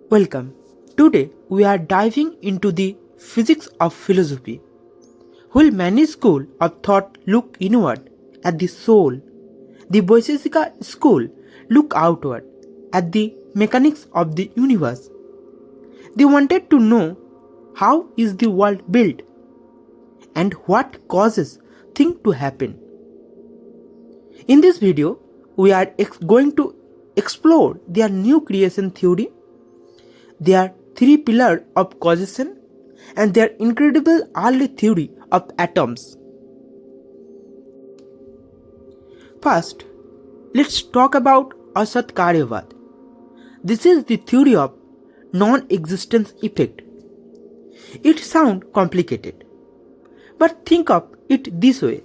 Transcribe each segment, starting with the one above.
Welcome. Today we are diving into the physics of philosophy. Will many schools of thought look inward at the soul? The Vaisesika school look outward at the mechanics of the universe. They wanted to know how is the world built and what causes things to happen. In this video, we are going to explore their new creation theory, their three pillars of causation, and their incredible early theory of atoms. First, let's talk about Asatkaryavada. This is the theory of non-existent effect. It sounds complicated, but think of it this way.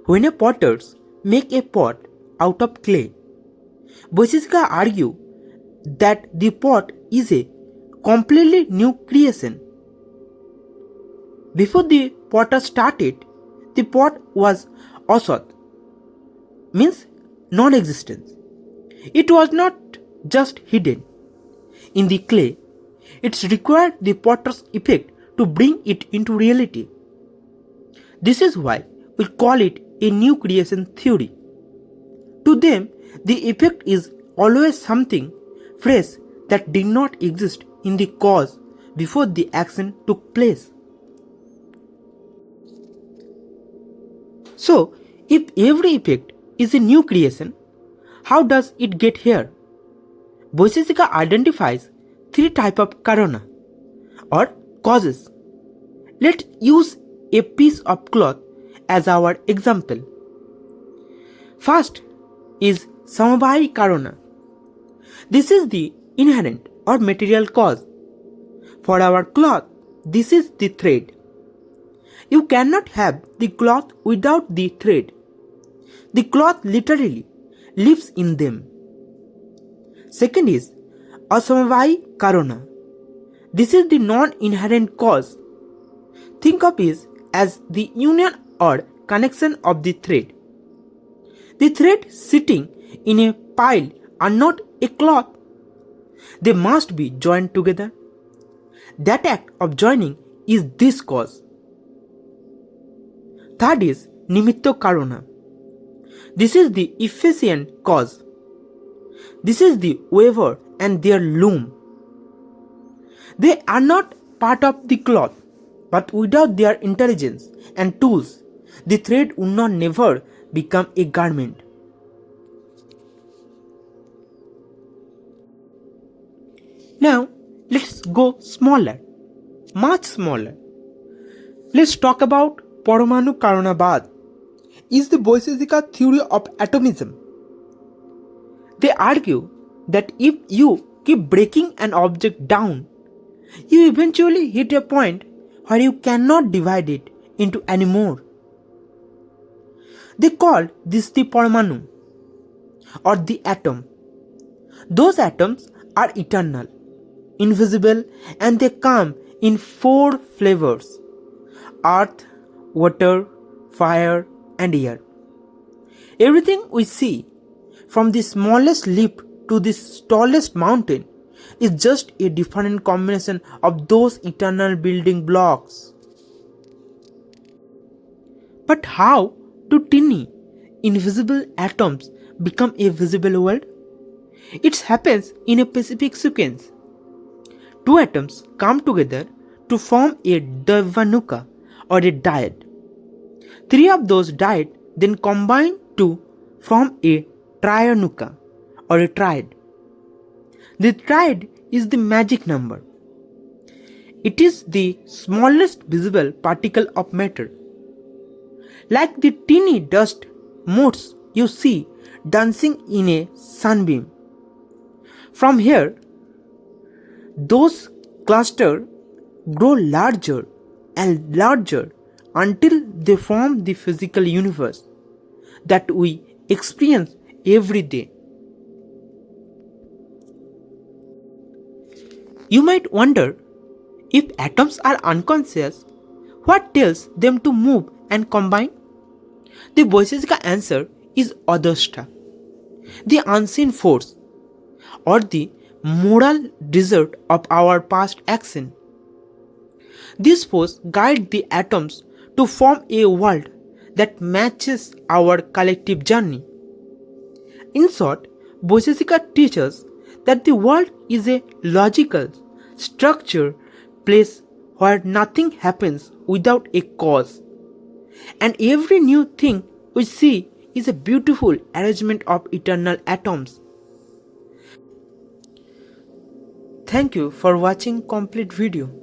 When a potters make a pot out of clay, Vaisesika argue that the pot is a completely new creation. Before the potter started, the pot was asat, means non-existence. It was not just hidden in the clay, it required the potter's effect to bring it into reality. This is why we call it a new creation theory. To them, the effect is always something fresh that did not exist in the cause before the action took place. So, if every effect is a new creation, how does it get here? Vaisesika identifies three types of Karana or causes. Let's use a piece of cloth as our example. First is samavayi Karana. This is the inherent or material cause. For our cloth, this is the thread. You cannot have the cloth without the thread. The cloth literally lives in them. Second is asamavayi Karana. This is the non-inherent cause. Think of it as the union or connection of the thread. The thread sitting in a pile are not a cloth. They must be joined together. That act of joining is this cause. Third is Nimitta Karana. This is the efficient cause. This is the weaver and their loom. They are not part of the cloth, but without their intelligence and tools, the thread would not never become a garment. Now, let's go smaller, much smaller. Let's talk about Paramāṇukāraṇavāda. Is the Vaisesika theory of atomism. They argue that if you keep breaking an object down, you eventually hit a point where you cannot divide it into any more. They call this the Paramāṇu or the atom. Those atoms are eternal, invisible, and they come in four flavors: earth, water, fire, and air. Everything we see, from the smallest leaf to the tallest mountain, is just a different combination of those eternal building blocks. But how do tiny, invisible atoms become a visible world? It happens in a specific sequence. Two atoms come together to form a Tryanuka or a dyad. Three of those dyad then combine to form a Tryanuka or a triad. The triad is the magic number. It is the smallest visible particle of matter. Like the teeny dust motes you see dancing in a sunbeam. From here, those clusters grow larger and larger until they form the physical universe that we experience every day. You might wonder, if atoms are unconscious, what tells them to move and combine? The Vaisesika answer is Adashta, the unseen force. or the moral result of our past action. This force guides the atoms to form a world that matches our collective journey. In short, Vaisesika teaches that the world is a logical, structured place where nothing happens without a cause, and every new thing we see is a beautiful arrangement of eternal atoms. Thank you for watching complete video.